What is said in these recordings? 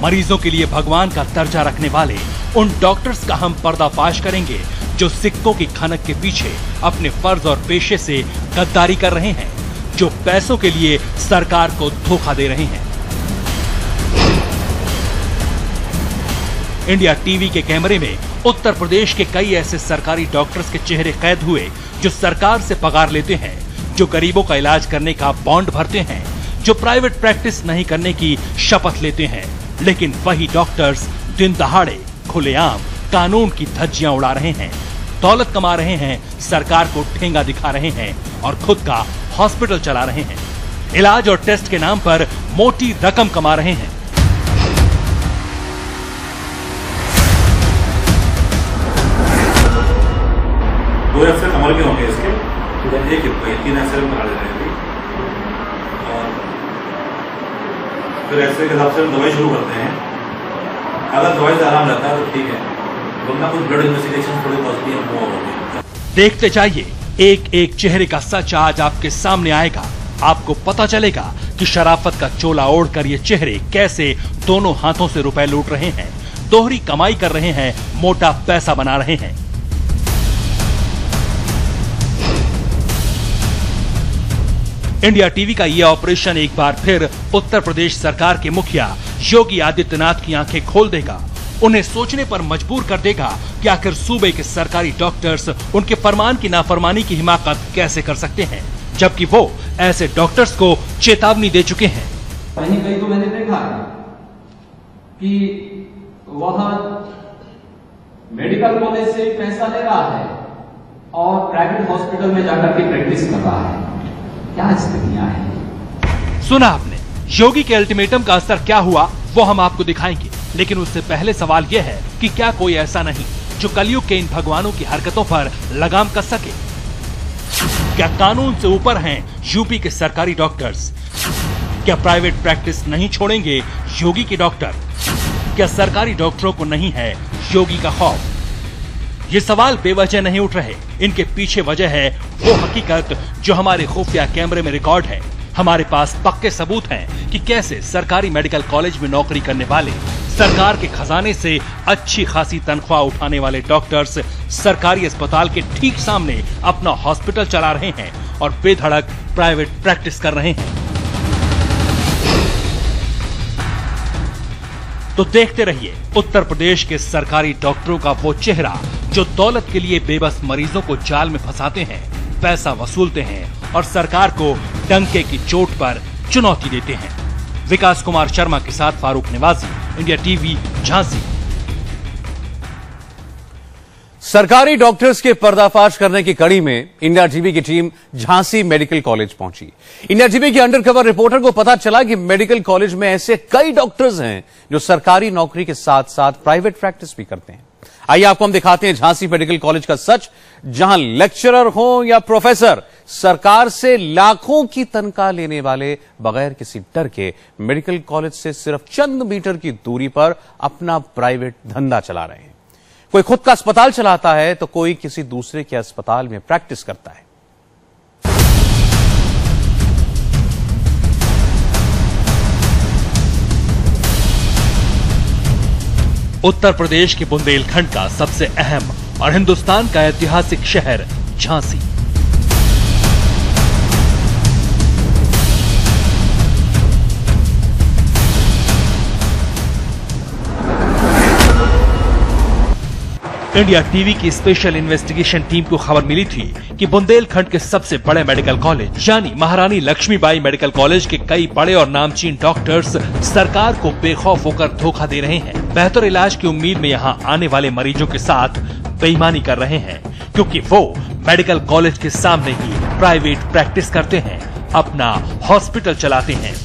मरीजों के लिए भगवान का दर्जा रखने वाले उन डॉक्टर्स का हम पर्दाफाश करेंगे जो सिक्कों की खनक के पीछे अपने फर्ज और पेशे से गद्दारी कर रहे हैं, जो पैसों के लिए सरकार को धोखा दे रहे हैं। इंडिया टीवी के कैमरे में उत्तर प्रदेश के कई ऐसे सरकारी डॉक्टर्स के चेहरे कैद हुए जो सरकार से पगार लेते हैं, जो गरीबों का इलाज करने का बॉन्ड भरते हैं, जो प्राइवेट प्रैक्टिस नहीं करने की शपथ लेते हैं, लेकिन वही डॉक्टर्स दिन दहाड़े खुलेआम कानून की धज्जियां उड़ा रहे हैं, दौलत कमा रहे हैं, सरकार को ठेंगा दिखा रहे हैं और खुद का हॉस्पिटल चला रहे हैं। इलाज और टेस्ट के नाम पर मोटी रकम कमा रहे हैं। दो अफसर कमल के होंगे इसके, एक 3 अफसर बना दे रहे थे और फिर एक्सरे के हिसाब से दवाई शुरू करते हैं। अगर दवाई से आराम रहता है तो ठीक है, वरना कुछ ब्लड इन्वेस्टिगेशन थोड़ी पॉजिटिव वो होगी। देखते जाइए, एक एक चेहरे का सच आज आपके सामने आएगा। आपको पता चलेगा कि शराफत का चोला ओढ़कर ये चेहरे कैसे दोनों हाथों से रुपए लूट रहे हैं, दोहरी कमाई कर रहे हैं, मोटा पैसा बना रहे हैं। इंडिया टीवी का यह ऑपरेशन एक बार फिर उत्तर प्रदेश सरकार के मुखिया योगी आदित्यनाथ की आंखें खोल देगा, उन्हें सोचने पर मजबूर कर देगा कि आखिर सूबे के सरकारी डॉक्टर्स उनके फरमान की नाफरमानी की हिमाकत कैसे कर सकते हैं, जबकि वो ऐसे डॉक्टर्स को चेतावनी दे चुके हैं। कहीं तो मैंने देखा कि वहां मेडिकल कॉलेज से पैसा ले रहा है और प्राइवेट हॉस्पिटल में जाकर के प्रैक्टिस कर रहा है। क्या स्थितियां हैं? सुना आपने, योगी के अल्टीमेटम का असर क्या हुआ वो हम आपको दिखाएंगे, लेकिन उससे पहले सवाल यह है कि क्या कोई ऐसा नहीं जो कलयुग के इन भगवानों की हरकतों पर लगाम कस सके? क्या कानून से ऊपर हैं यूपी के सरकारी डॉक्टर्स? क्या प्राइवेट प्रैक्टिस नहीं छोड़ेंगे योगी के डॉक्टर? क्या सरकारी डॉक्टरों को नहीं है योगी का खौफ? ये सवाल बेवजह नहीं उठ रहे, इनके पीछे वजह है वो हकीकत जो हमारे खुफिया कैमरे में रिकॉर्ड है। हमारे पास पक्के सबूत हैं कि कैसे सरकारी मेडिकल कॉलेज में नौकरी करने वाले, सरकार के खजाने से अच्छी खासी तनख्वाह उठाने वाले डॉक्टर्स सरकारी अस्पताल के ठीक सामने अपना हॉस्पिटल चला रहे हैं और बेधड़क प्राइवेट प्रैक्टिस कर रहे हैं। तो देखते रहिए उत्तर प्रदेश के सरकारी डॉक्टरों का वो चेहरा जो दौलत के लिए बेबस मरीजों को जाल में फंसाते हैं, पैसा वसूलते हैं और सरकार को डंके की चोट पर चुनौती देते हैं। विकास कुमार शर्मा के साथ फारूक निवाजी, इंडिया टीवी, झांसी। सरकारी डॉक्टर्स के पर्दाफाश करने की कड़ी में इंडिया टीवी की टीम झांसी मेडिकल कॉलेज पहुंची। इंडिया टीवी के अंडरकवर रिपोर्टर को पता चला कि मेडिकल कॉलेज में ऐसे कई डॉक्टर्स हैं जो सरकारी नौकरी के साथ साथ प्राइवेट प्रैक्टिस भी करते हैं। आइए आपको हम दिखाते हैं झांसी मेडिकल कॉलेज का सच, जहां लेक्चरर हो या प्रोफेसर, सरकार से लाखों की तनख्वाह लेने वाले बगैर किसी डर के मेडिकल कॉलेज से सिर्फ चंद मीटर की दूरी पर अपना प्राइवेट धंधा चला रहे हैं। कोई खुद का अस्पताल चलाता है तो कोई किसी दूसरे के अस्पताल में प्रैक्टिस करता है। उत्तर प्रदेश के बुंदेलखंड का सबसे अहम और हिंदुस्तान का ऐतिहासिक शहर झांसी। इंडिया टीवी की स्पेशल इन्वेस्टिगेशन टीम को खबर मिली थी कि बुंदेलखंड के सबसे बड़े मेडिकल कॉलेज यानी महारानी लक्ष्मीबाई मेडिकल कॉलेज के कई बड़े और नामचीन डॉक्टर्स सरकार को बेखौफ होकर धोखा दे रहे हैं। बेहतर इलाज की उम्मीद में यहाँ आने वाले मरीजों के साथ बेईमानी कर रहे हैं, क्योंकि वो मेडिकल कॉलेज के सामने ही प्राइवेट प्रैक्टिस करते हैं, अपना हॉस्पिटल चलाते हैं।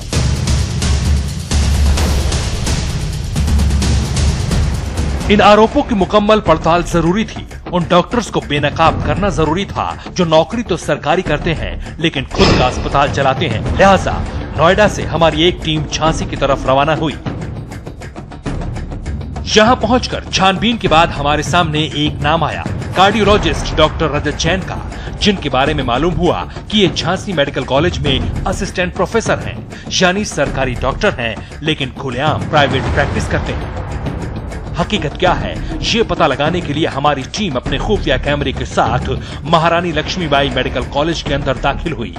इन आरोपों की मुकम्मल पड़ताल जरूरी थी। उन डॉक्टर्स को बेनकाब करना जरूरी था जो नौकरी तो सरकारी करते हैं लेकिन खुद का अस्पताल चलाते हैं। लिहाजा नोएडा से हमारी एक टीम झांसी की तरफ रवाना हुई। यहां पहुंचकर छानबीन के बाद हमारे सामने एक नाम आया, कार्डियोलॉजिस्ट डॉक्टर रजत जैन का, जिनके बारे में मालूम हुआ कि ये झांसी मेडिकल कॉलेज में असिस्टेंट प्रोफेसर हैं, यानी सरकारी डॉक्टर हैं, लेकिन खुलेआम प्राइवेट प्रैक्टिस करते हैं। हकीकत क्या है, ये पता लगाने के लिए हमारी टीम अपने खुफिया कैमरे के साथ महारानी लक्ष्मीबाई मेडिकल कॉलेज के अंदर दाखिल हुई।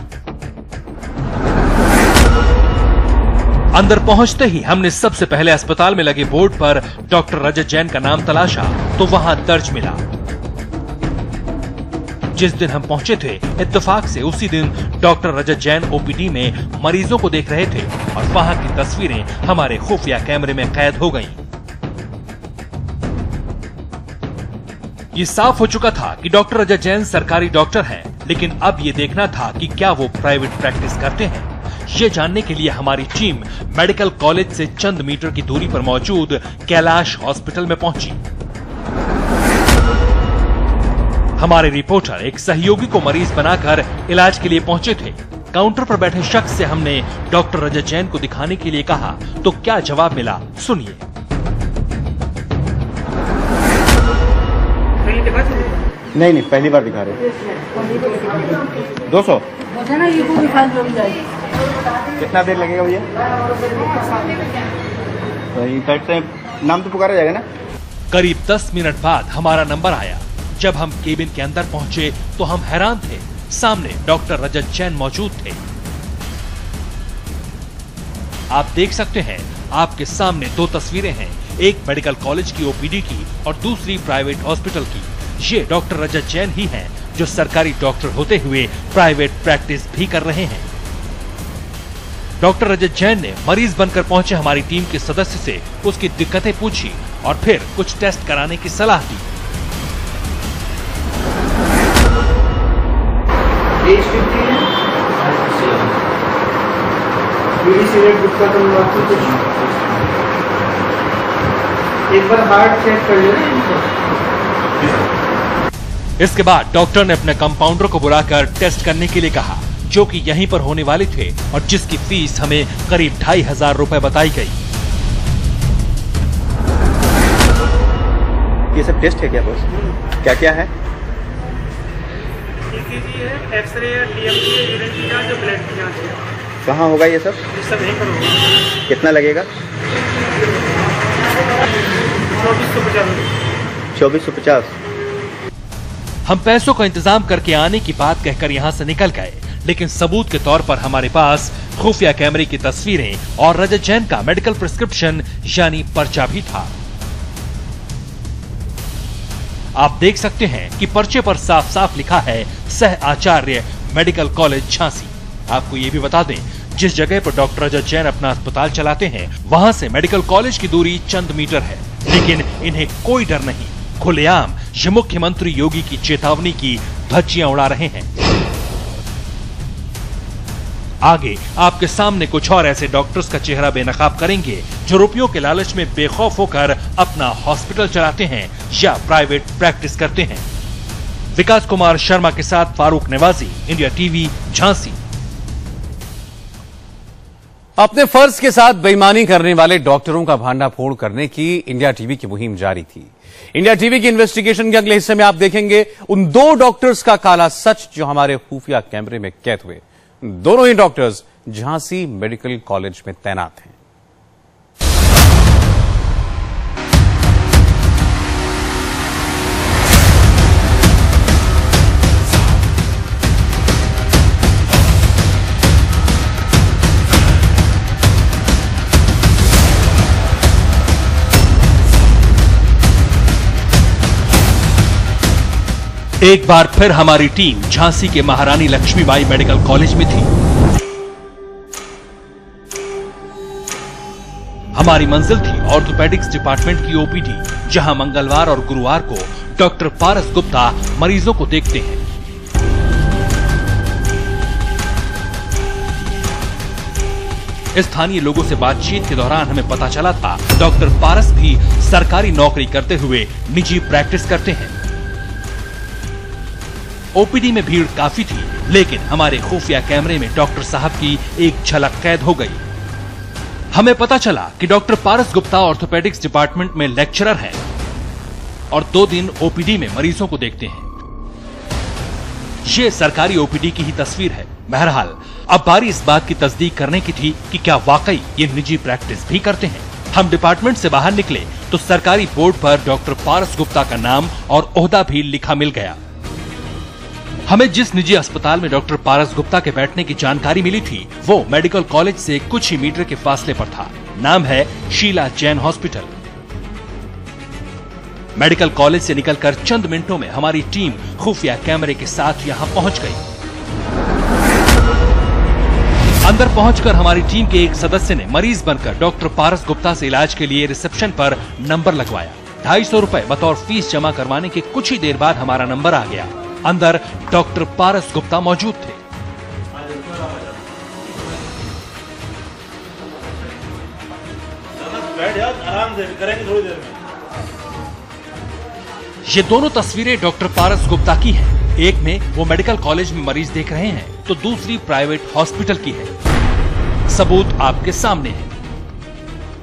अंदर पहुंचते ही हमने सबसे पहले अस्पताल में लगे बोर्ड पर डॉक्टर रजत जैन का नाम तलाशा तो वहां दर्ज मिला। जिस दिन हम पहुंचे थे, इत्तेफाक से उसी दिन डॉक्टर रजत जैन ओपीडी में मरीजों को देख रहे थे और वहां की तस्वीरें हमारे खुफिया कैमरे में कैद हो गईं। ये साफ हो चुका था कि डॉक्टर रजत जैन सरकारी डॉक्टर हैं, लेकिन अब ये देखना था कि क्या वो प्राइवेट प्रैक्टिस करते हैं। ये जानने के लिए हमारी टीम मेडिकल कॉलेज से चंद मीटर की दूरी पर मौजूद कैलाश हॉस्पिटल में पहुंची। हमारे रिपोर्टर एक सहयोगी को मरीज बनाकर इलाज के लिए पहुंचे थे। काउंटर पर बैठे शख्स से हमने डॉक्टर रजत जैन को दिखाने के लिए कहा तो क्या जवाब मिला, सुनिए। नहीं, पहली बार दिखा रहे। 200 कितना देर लगेगा भैया? तो नाम तो पुकारा जाएगा ना। करीब 10 मिनट बाद हमारा नंबर आया। जब हम केबिन के अंदर पहुंचे तो हम हैरान थे, सामने डॉक्टर रजत जैन मौजूद थे। आप देख सकते हैं, आपके सामने दो तस्वीरें हैं, एक मेडिकल कॉलेज की ओपीडी की और दूसरी प्राइवेट हॉस्पिटल की। ये डॉक्टर रजत जैन ही हैं जो सरकारी डॉक्टर होते हुए प्राइवेट प्रैक्टिस भी कर रहे हैं। डॉक्टर रजत जैन ने मरीज बनकर पहुंचे हमारी टीम के सदस्य से उसकी दिक्कतें पूछी और फिर कुछ टेस्ट कराने की सलाह दी। एक बार हार्ट चेक कर लेना। इसके बाद डॉक्टर ने अपने कंपाउंडर को बुलाकर टेस्ट करने के लिए कहा, जो कि यहीं पर होने वाले थे और जिसकी फीस हमें करीब 2500 रुपए बताई गई। ये सब टेस्ट है क्या बॉस? क्या क्या है? EKG है, एक्सरे है, TMT है, यूरिन की जांच, ब्लड की जांच है। कहाँ होगा ये सब? ये सब यहीं पर होगा। कितना लगेगा? 2450। हम पैसों का इंतजाम करके आने की बात कहकर यहाँ से निकल गए, लेकिन सबूत के तौर पर हमारे पास खुफिया कैमरे की तस्वीरें और रजत जैन का मेडिकल प्रिस्क्रिप्शन यानी पर्चा भी था। आप देख सकते हैं कि पर्चे पर साफ साफ लिखा है सह आचार्य मेडिकल कॉलेज झांसी। आपको ये भी बता दें, जिस जगह पर डॉक्टर रजत जैन अपना अस्पताल चलाते हैं वहां से मेडिकल कॉलेज की दूरी चंद मीटर है, लेकिन इन्हें कोई डर नहीं। खुलेआम ये मुख्यमंत्री योगी की चेतावनी की धज्जियां उड़ा रहे हैं। आगे आपके सामने कुछ और ऐसे डॉक्टर्स का चेहरा बेनकाब करेंगे जो रुपयों के लालच में बेखौफ होकर अपना हॉस्पिटल चलाते हैं या प्राइवेट प्रैक्टिस करते हैं। विकास कुमार शर्मा के साथ फारूक निवाजी, इंडिया टीवी, झांसी। अपने फर्ज के साथ बेईमानी करने वाले डॉक्टरों का भांडाफोड़ करने की इंडिया टीवी की मुहिम जारी थी। इंडिया टीवी की इन्वेस्टिगेशन के अगले हिस्से में आप देखेंगे उन दो डॉक्टर्स का काला सच जो हमारे खुफिया कैमरे में कैद हुए। दोनों ही डॉक्टर्स झांसी मेडिकल कॉलेज में तैनात हैं। एक बार फिर हमारी टीम झांसी के महारानी लक्ष्मीबाई मेडिकल कॉलेज में थी। हमारी मंजिल थी ऑर्थोपेडिक्स डिपार्टमेंट की ओपीडी, जहां मंगलवार और गुरुवार को डॉक्टर पारस गुप्ता मरीजों को देखते हैं। स्थानीय लोगों से बातचीत के दौरान हमें पता चला था डॉक्टर पारस भी सरकारी नौकरी करते हुए निजी प्रैक्टिस करते हैं। ओपीडी में भीड़ काफी थी, लेकिन हमारे खुफिया कैमरे में डॉक्टर साहब की एक झलक कैद हो गई। हमें पता चला कि डॉक्टर पारस गुप्ता ऑर्थोपेडिक्स डिपार्टमेंट में लेक्चरर हैं और 2 दिन ओपीडी में मरीजों को देखते हैं। ये सरकारी ओपीडी की ही तस्वीर है। बहरहाल अब बारी इस बात की तस्दीक करने की थी कि क्या वाकई ये निजी प्रैक्टिस भी करते हैं। हम डिपार्टमेंट से बाहर निकले तो सरकारी बोर्ड पर डॉक्टर पारस गुप्ता का नाम और ओहदा भी लिखा मिल गया। हमें जिस निजी अस्पताल में डॉक्टर पारस गुप्ता के बैठने की जानकारी मिली थी वो मेडिकल कॉलेज से कुछ ही मीटर के फासले पर था। नाम है Sheela Jain hospital. Medical college से निकलकर चंद मिनटों में हमारी टीम खुफिया कैमरे के साथ यहां पहुंच गई। अंदर पहुंचकर हमारी टीम के एक सदस्य ने मरीज बनकर डॉक्टर पारस गुप्ता से इलाज के लिए रिसेप्शन पर नंबर लगवाया। 250 रुपए बतौर फीस जमा करवाने के कुछ ही देर बाद हमारा नंबर आ गया। अंदर डॉक्टर पारस गुप्ता मौजूद थे। आराम से करेंगे थोड़ी देर में। ये दोनों तस्वीरें डॉक्टर पारस गुप्ता की हैं। एक में वो मेडिकल कॉलेज में मरीज देख रहे हैं तो दूसरी प्राइवेट हॉस्पिटल की है। सबूत आपके सामने है।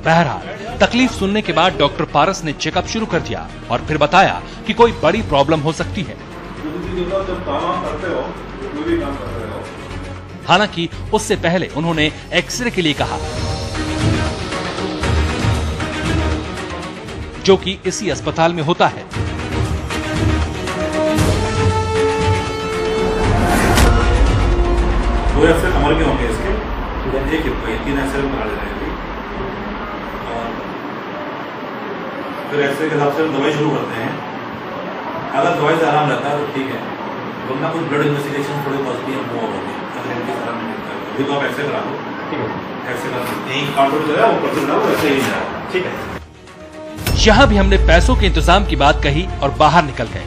बहरहाल तकलीफ सुनने के बाद डॉक्टर पारस ने चेकअप शुरू कर दिया और फिर बताया कि कोई बड़ी प्रॉब्लम हो सकती है। हालांकि उससे पहले उन्होंने एक्सरे के लिए कहा, जो कि इसी अस्पताल में होता है। दो एक्सरे कमर के होंगे इसके, एक 3 एक्सरे बना ले रहे हैं और फिर एक्सरे के हिसाब से दवाई शुरू करते हैं। अगर दवाई से आराम रहता है तो ठीक है, वरना कुछ ब्लड इन्वेस्टिगेशन थोड़ी पॉजिटिव है वो होगी। अभी तो आप एक्सरे करा दो, ठीक है, एक्सरे करा यहीं कार्ड जो है वो पर्सन है वो ऐसे ही है, ठीक है। यहां भी हमने पैसों के इंतजाम की बात कही और बाहर निकल गए।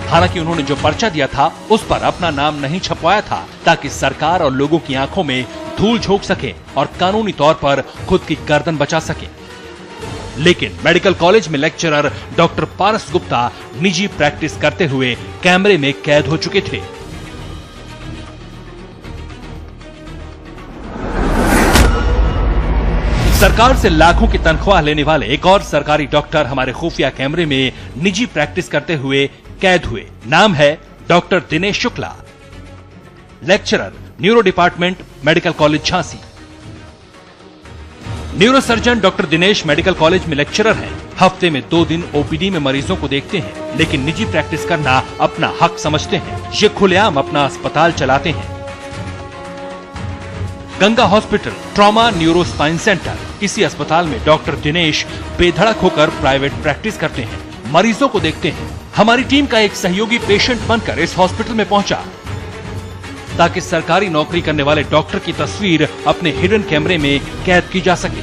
हालांकि उन्होंने जो पर्चा दिया था उस पर अपना नाम नहीं छपवाया था ताकि सरकार और लोगों की आंखों में धूल झोंक सके और कानूनी तौर पर खुद की गर्दन बचा सके। लेकिन मेडिकल कॉलेज में लेक्चरर डॉक्टर पारस गुप्ता निजी प्रैक्टिस करते हुए कैमरे में कैद हो चुके थे। सरकार से लाखों की तनख्वाह लेने वाले एक और सरकारी डॉक्टर हमारे खुफिया कैमरे में निजी प्रैक्टिस करते हुए कैद हुए। नाम है doctor Dinesh Shukla, lecturer neuro department medical college Jhansi. Neurosurgeon doctor Dinesh medical college में लेक्चरर हैं। हफ्ते में 2 दिन ओपीडी में मरीजों को देखते हैं, लेकिन निजी प्रैक्टिस करना अपना हक समझते हैं। ये खुलेआम अपना अस्पताल चलाते हैं। Ganga hospital trauma neuro spine centre, इसी अस्पताल में डॉक्टर दिनेश बेधड़क होकर प्राइवेट प्रैक्टिस करते हैं, मरीजों को देखते हैं। हमारी टीम का एक सहयोगी पेशेंट बनकर इस हॉस्पिटल में पहुंचा ताकि सरकारी नौकरी करने वाले डॉक्टर की तस्वीर अपने हिडन कैमरे में कैद की जा सके।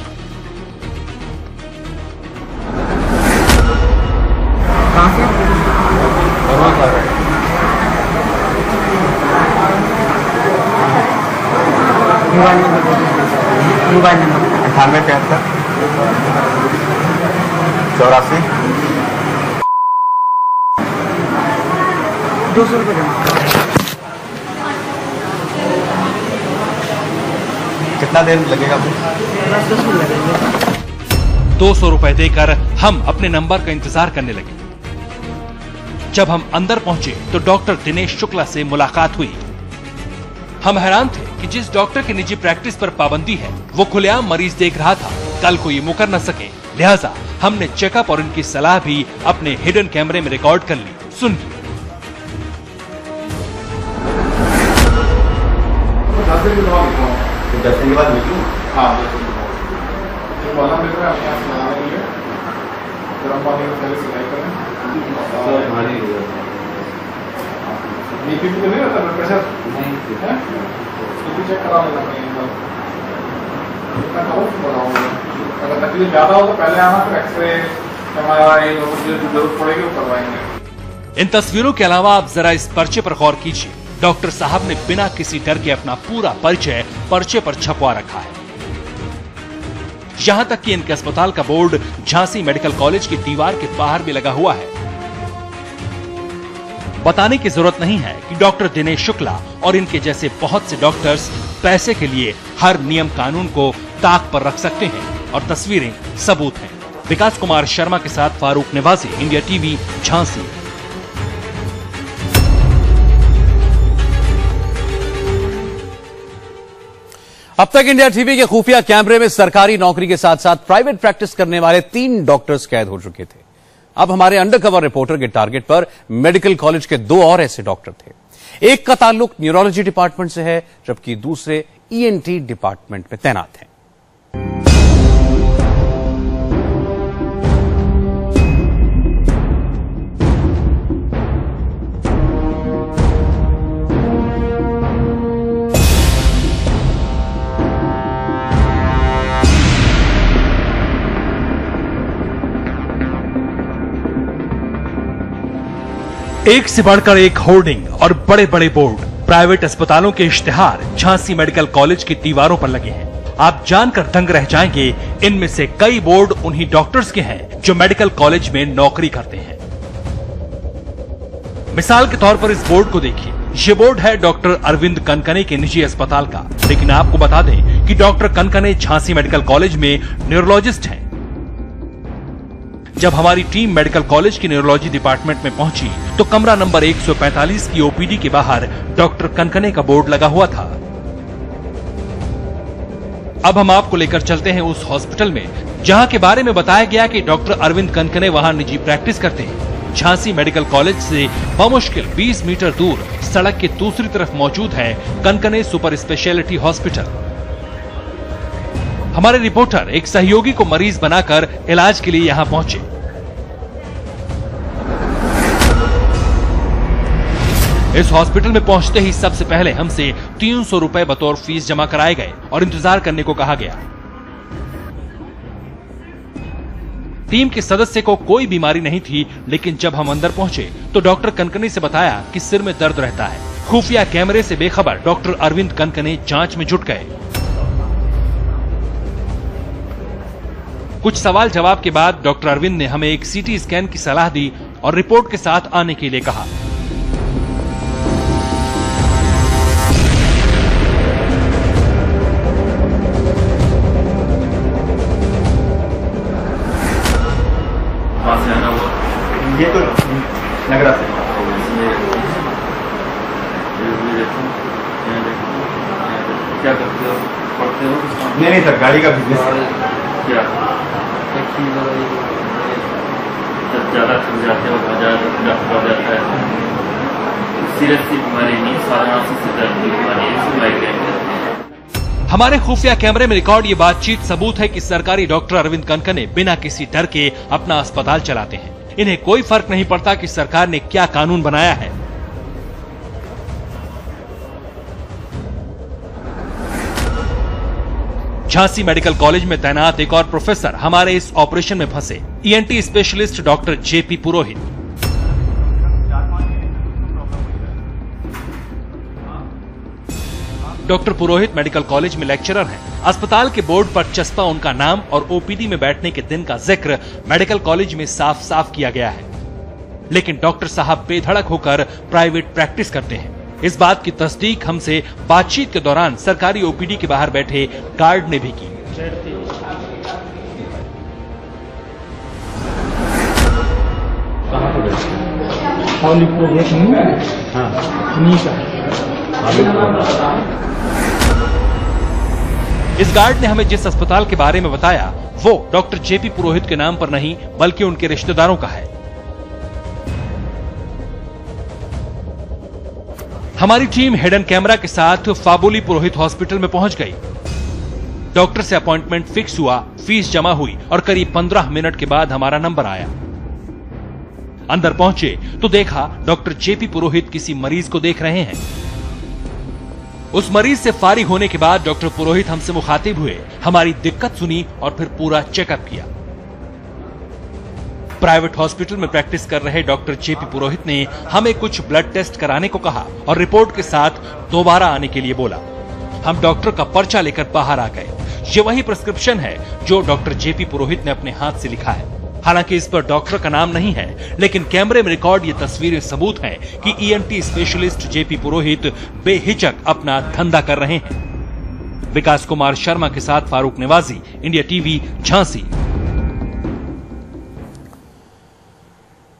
मोबाइल नंबर 9873 84 200 रुपये। कितना देर लगेगा? 10 मिनट लगेंगे। 200 रुपए देकर हम अपने नंबर का इंतजार करने लगे। जब हम अंदर पहुंचे तो डॉक्टर दिनेश शुक्ला से मुलाकात हुई। हम हैरान थे कि जिस डॉक्टर की निजी प्रैक्टिस पर पाबंदी है वो खुलेआम मरीज देख रहा था। कल को ये मुकर न सके, लिहाजा हमने चेकअप और इनकी सलाह भी अपने हिडन कैमरे में रिकॉर्ड कर ली। सुनिए। 10 दिन के बाद मिलूं? हाँ, वाला मिल रहा है अपने आप बनाने के लिए। गर्म पानी में पहले सिलाई करें। बीपी तो नहीं रहता, ब्लड प्रेशर नहीं है, बीपी चेक करा लेना कहीं। इतना करो बनाओगे, अगर तकलीफ ज्यादा हो तो पहले आना, फिर एक्सरे MRI जरूरत पड़ेगी वो करवाएंगे। इन तस्वीरों के अलावा आप जरा इस पर्चे पर गौर कीजिए। डॉक्टर साहब ने बिना किसी डर के अपना पूरा परिचय पर्चे पर छपवा रखा है। यहां तक कि इनके अस्पताल का बोर्ड झांसी मेडिकल कॉलेज की दीवार के बाहर भी लगा हुआ है। बताने की जरूरत नहीं है कि डॉक्टर दिनेश शुक्ला और इनके जैसे बहुत से डॉक्टर्स पैसे के लिए हर नियम कानून को ताक पर रख सकते हैं और तस्वीरें सबूत हैं। विकास कुमार शर्मा के साथ फारूक निवासी, इंडिया टीवी, झांसी। अब तक इंडिया टीवी के खुफिया कैमरे में सरकारी नौकरी के साथ साथ प्राइवेट प्रैक्टिस करने वाले 3 डॉक्टर्स कैद हो चुके थे। अब हमारे अंडरकवर रिपोर्टर के टारगेट पर मेडिकल कॉलेज के 2 और ऐसे डॉक्टर थे। एक का ताल्लुक न्यूरोलॉजी डिपार्टमेंट से है, जबकि दूसरे ईएनटी डिपार्टमेंट में तैनात हैं। एक से बढ़कर एक होर्डिंग और बड़े बड़े बोर्ड प्राइवेट अस्पतालों के इश्तिहार झांसी मेडिकल कॉलेज की दीवारों पर लगे हैं। आप जानकर दंग रह जाएंगे, इनमें से कई बोर्ड उन्हीं डॉक्टर्स के हैं जो मेडिकल कॉलेज में नौकरी करते हैं। मिसाल के तौर पर इस बोर्ड को देखिए। ये बोर्ड है डॉक्टर अरविंद कनकने के निजी अस्पताल का, लेकिन आपको बता दें कि doctor Kanakne Jhansi medical college में न्यूरोलॉजिस्ट हैं। जब हमारी टीम मेडिकल कॉलेज की न्यूरोलॉजी डिपार्टमेंट में पहुंची तो कमरा नंबर 145 की ओपीडी के बाहर डॉक्टर कनकने का बोर्ड लगा हुआ था। अब हम आपको लेकर चलते हैं उस हॉस्पिटल में जहां के बारे में बताया गया कि डॉक्टर अरविंद कनकने वहां निजी प्रैक्टिस करते हैं। झांसी मेडिकल कॉलेज से बमुश्किल 20 मीटर दूर सड़क के दूसरी तरफ मौजूद है कनकने सुपर स्पेशलिटी हॉस्पिटल। हमारे रिपोर्टर एक सहयोगी को मरीज बनाकर इलाज के लिए यहां पहुंचे। इस हॉस्पिटल में पहुंचते ही सबसे पहले हमसे 300 रुपए बतौर फीस जमा कराए गए और इंतजार करने को कहा गया। टीम के सदस्य को कोई बीमारी नहीं थी, लेकिन जब हम अंदर पहुंचे तो डॉक्टर कनकने से बताया कि सिर में दर्द रहता है। खुफिया कैमरे से बेखबर डॉक्टर अरविंद कनकने जांच में जुट गए। कुछ सवाल जवाब के बाद डॉक्टर अरविंद ने हमें एक सीटी स्कैन की सलाह दी और रिपोर्ट के साथ आने के लिए कहा। कहाँ से आना हुआ? ये तो नगरा से। क्या करते हो? पढ़ते हो? नहीं सर, गाड़ी का बिजनेस है। क्या जब ज्यादा थक जाते हो हो जाता है, सीरियस सी बीमारी नहीं, साधारण सी दर्द की बीमारी है, माइग्रेन। हमारे खुफिया कैमरे में रिकॉर्ड ये बातचीत सबूत है कि सरकारी डॉक्टर अरविंद कनकने बिना किसी डर के अपना अस्पताल चलाते हैं। इन्हें कोई फर्क नहीं पड़ता कि सरकार ने क्या कानून बनाया है। झांसी मेडिकल कॉलेज में तैनात एक और प्रोफेसर हमारे इस ऑपरेशन में फंसे। ईएनटी स्पेशलिस्ट डॉक्टर जेपी पुरोहित। डॉक्टर पुरोहित मेडिकल कॉलेज में लेक्चरर हैं। अस्पताल के बोर्ड पर चस्पा उनका नाम और ओपीडी में बैठने के दिन का जिक्र मेडिकल कॉलेज में साफ साफ किया गया है, लेकिन डॉक्टर साहब बेधड़क होकर प्राइवेट प्रैक्टिस करते हैं। इस बात की तस्दीक हमसे बातचीत के दौरान सरकारी ओपीडी के बाहर बैठे गार्ड ने भी की। इस गार्ड ने हमें जिस अस्पताल के बारे में बताया वो डॉक्टर जेपी पुरोहित के नाम पर नहीं बल्कि उनके रिश्तेदारों का है। हमारी टीम हिडन कैमरा के साथ फाबोली पुरोहित हॉस्पिटल में पहुंच गई। डॉक्टर से अपॉइंटमेंट फिक्स हुआ, फीस जमा हुई और करीब 15 मिनट के बाद हमारा नंबर आया। अंदर पहुंचे तो देखा डॉक्टर जेपी पुरोहित किसी मरीज को देख रहे हैं। उस मरीज से फारिग होने के बाद डॉक्टर पुरोहित हमसे मुखातिब हुए, हमारी दिक्कत सुनी और फिर पूरा चेकअप किया। प्राइवेट हॉस्पिटल में प्रैक्टिस कर रहे डॉक्टर जेपी पुरोहित ने हमें कुछ ब्लड टेस्ट कराने को कहा और रिपोर्ट के साथ दोबारा आने के लिए बोला। हम डॉक्टर का पर्चा लेकर बाहर आ गए। ये वही प्रिस्क्रिप्शन है जो डॉक्टर जेपी पुरोहित ने अपने हाथ से लिखा है। हालांकि इस पर डॉक्टर का नाम नहीं है, लेकिन कैमरे में रिकॉर्ड ये तस्वीरें सबूत हैं कि ईएनटी स्पेशलिस्ट जेपी पुरोहित बेहिचक अपना धंधा कर रहे हैं। विकास कुमार शर्मा के साथ फारूक निवाजी, इंडिया टीवी, झांसी।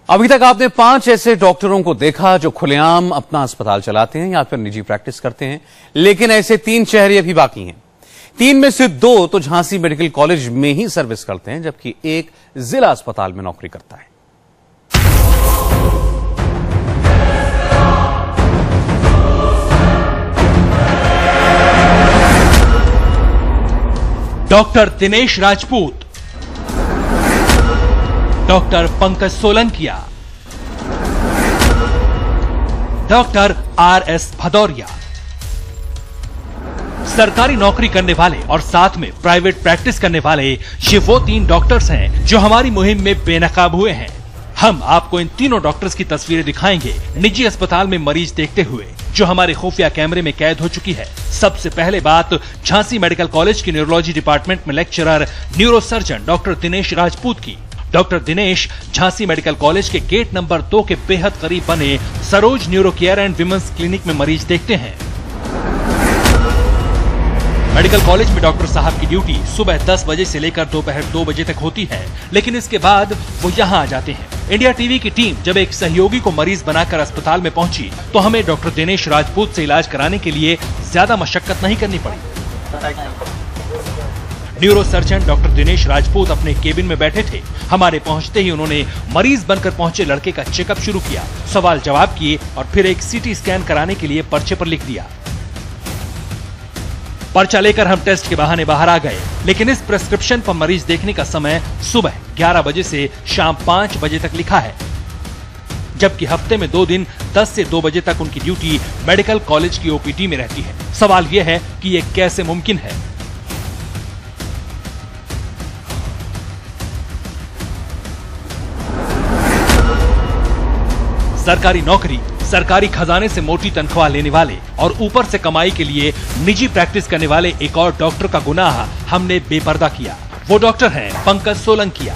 अभी तक आपने 5 ऐसे डॉक्टरों को देखा जो खुलेआम अपना अस्पताल चलाते हैं या फिर निजी प्रैक्टिस करते हैं, लेकिन ऐसे 3 चेहरे अभी बाकी हैं। 3 में से 2 तो झांसी मेडिकल कॉलेज में ही सर्विस करते हैं, जबकि एक जिला अस्पताल में नौकरी करता है। Doctor Dinesh Rajput, doctor Pankaj Solankiya, doctor RS Bhadauria. सरकारी नौकरी करने वाले और साथ में प्राइवेट प्रैक्टिस करने वाले ये वो 3 डॉक्टर्स हैं जो हमारी मुहिम में बेनकाब हुए हैं। हम आपको इन तीनों डॉक्टर्स की तस्वीरें दिखाएंगे निजी अस्पताल में मरीज देखते हुए, जो हमारे खुफिया कैमरे में कैद हो चुकी है। सबसे पहले बात झांसी मेडिकल कॉलेज की न्यूरोलॉजी डिपार्टमेंट में lecturer neurosurgeon doctor Dinesh Rajput की। Doctor Dinesh Jhansi medical college के गेट नंबर 2 के बेहद करीब बने Saroj neuro care and women's clinic में मरीज देखते हैं। मेडिकल कॉलेज में डॉक्टर साहब की ड्यूटी सुबह 10 बजे से लेकर दोपहर 2 बजे तक होती है, लेकिन इसके बाद वो यहाँ आ जाते हैं। इंडिया टीवी की टीम जब एक सहयोगी को मरीज बनाकर अस्पताल में पहुंची तो हमें डॉक्टर दिनेश राजपूत से इलाज कराने के लिए ज्यादा मशक्कत नहीं करनी पड़ी। Neuro surgeon doctor Dinesh Rajput अपने केबिन में बैठे थे। हमारे पहुंचते ही उन्होंने मरीज बनकर पहुंचे लड़के का चेकअप शुरू किया, सवाल जवाब किए और फिर एक CT स्कैन कराने के लिए पर्चे पर लिख दिया। पर्चा लेकर हम टेस्ट के बहाने बाहर आ गए, लेकिन इस प्रिस्क्रिप्शन पर मरीज देखने का समय सुबह 11 बजे से शाम 5 बजे तक लिखा है, जबकि हफ्ते में 2 दिन 10 से 2 बजे तक उनकी ड्यूटी मेडिकल कॉलेज की OPD में रहती है। सवाल यह है कि ये कैसे मुमकिन है। सरकारी नौकरी, सरकारी खजाने से मोटी तनख्वाह लेने वाले और ऊपर से कमाई के लिए निजी प्रैक्टिस करने वाले एक और डॉक्टर का गुनाह हमने बेपर्दा किया। वो डॉक्टर हैं पंकज सोलंकिया।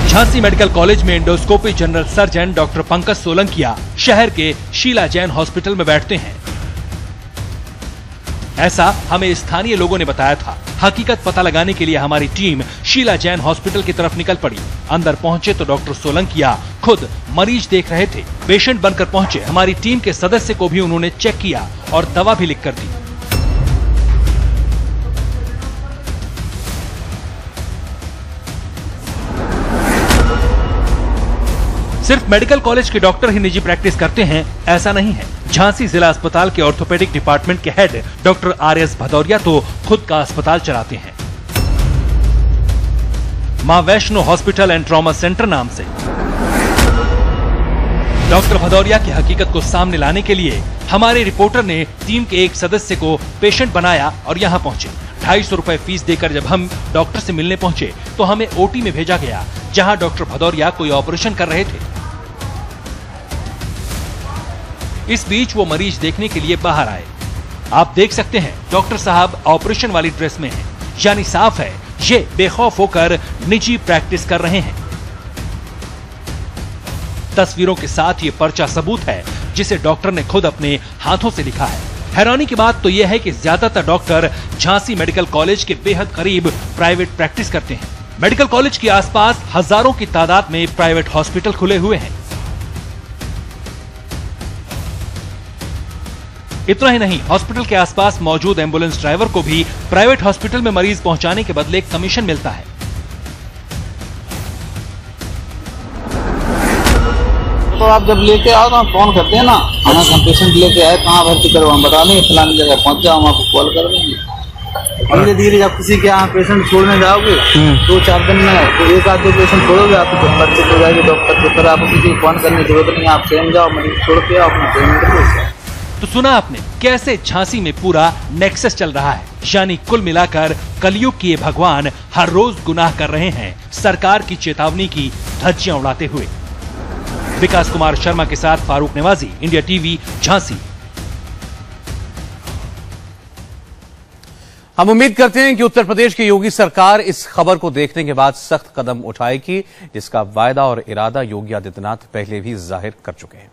झांसी मेडिकल कॉलेज में endoscopy general surgeon doctor Pankaj Solankiya शहर के शीला जैन हॉस्पिटल में बैठते हैं, ऐसा हमें स्थानीय लोगों ने बताया था। हकीकत पता लगाने के लिए हमारी टीम शीला जैन हॉस्पिटल की तरफ निकल पड़ी। अंदर पहुंचे तो डॉक्टर सोलंकिया खुद मरीज देख रहे थे। पेशेंट बनकर पहुंचे हमारी टीम के सदस्य को भी उन्होंने चेक किया और दवा भी लिख कर दी। सिर्फ मेडिकल कॉलेज के डॉक्टर ही निजी प्रैक्टिस करते हैं ऐसा नहीं है। झांसी जिला अस्पताल के ऑर्थोपेडिक डिपार्टमेंट के हेड डॉक्टर RS भदौरिया तो खुद का अस्पताल चलाते हैं, मां Vaishno hospital and trauma centre नाम से। डॉक्टर भदौरिया की हकीकत को सामने लाने के लिए हमारे रिपोर्टर ने टीम के एक सदस्य को पेशेंट बनाया और यहाँ पहुंचे। 250 रुपए फीस देकर जब हम डॉक्टर से मिलने पहुंचे तो हमें OT में भेजा गया, जहां डॉक्टर भदौरिया कोई ऑपरेशन कर रहे थे। इस बीच वो मरीज देखने के लिए बाहर आए। आप देख सकते हैं डॉक्टर साहब ऑपरेशन वाली ड्रेस में हैं, यानी साफ है ये बेखौफ होकर निजी प्रैक्टिस कर रहे हैं। तस्वीरों के साथ ये पर्चा सबूत है जिसे डॉक्टर ने खुद अपने हाथों से लिखा है। हैरानी की बात तो यह है कि ज्यादातर डॉक्टर झांसी मेडिकल कॉलेज के बेहद करीब प्राइवेट प्रैक्टिस करते हैं। मेडिकल कॉलेज के आसपास हजारों की तादाद में प्राइवेट हॉस्पिटल खुले हुए हैं। इतना ही नहीं, हॉस्पिटल के आसपास मौजूद एम्बुलेंस ड्राइवर को भी प्राइवेट हॉस्पिटल में मरीज पहुंचाने के बदले कमीशन मिलता है। तो आप जब लेके आओ तो फोन करते हैं ना, हमारा पेशेंट लेके आए, कहाँ भर्ती करो, हम बता देंगे, फलानी जगह पहुंच जाओ, हम आपको कॉल कर देंगे। धीरे धीरे जब किसी के यहाँ पेशेंट छोड़ने जाओगे 2-4 दिन में तो 1-2 पेशेंट छोड़ोगे, आपको जब पर्चे हो जाएगी डॉक्टर के तरह, आपको किसी को फोन करने की जरूरत नहीं, आप स्वयं जाओ, मरीज छोड़ के आओ, अपना पेमेंट दो। तो सुना आपने कैसे झांसी में पूरा नेक्सस चल रहा है, यानी कुल मिलाकर कलयुग के भगवान हर रोज गुनाह कर रहे हैं सरकार की चेतावनी की धज्जियां उड़ाते हुए। विकास कुमार शर्मा के साथ फारूक नेवाजी, इंडिया टीवी, झांसी। हम उम्मीद करते हैं कि उत्तर प्रदेश की योगी सरकार इस खबर को देखने के बाद सख्त कदम उठाएगी, जिसका वायदा और इरादा योगी आदित्यनाथ पहले भी जाहिर कर चुके हैं।